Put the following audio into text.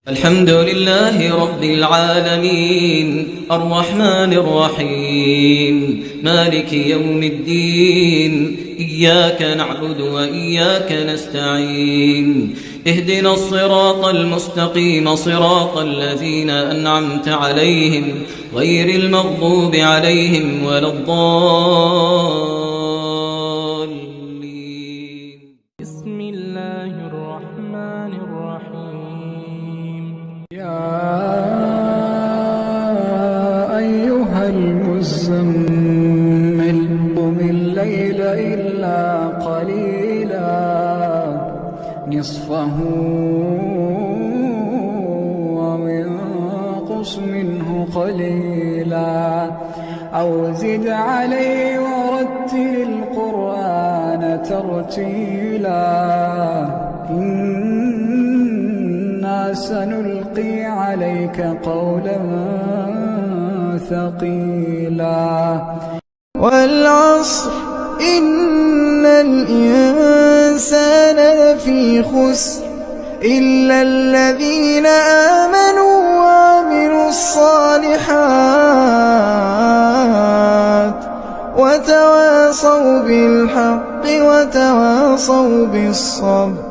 الحمد لله رب العالمين الرحمن الرحيم مالك يوم الدين إياك نعبد وإياك نستعين اهدنا الصراط المستقيم صراط الذين أنعمت عليهم غير المغضوب عليهم ولا الضالين. بسم الله الرحمن الرحيم. يا أيها المزمل قم الليل إلا قليلا نصفه أو انقص منه قليلا أو زد عليه ورتل القرآن ترتيلا إنا سنلقي عليك قولا ثقيلا والعصر إن الإنسان لفي خسر إلا الذين آمنوا وعملوا الصالحات وتواصوا بالحق وتواصوا بالصبر.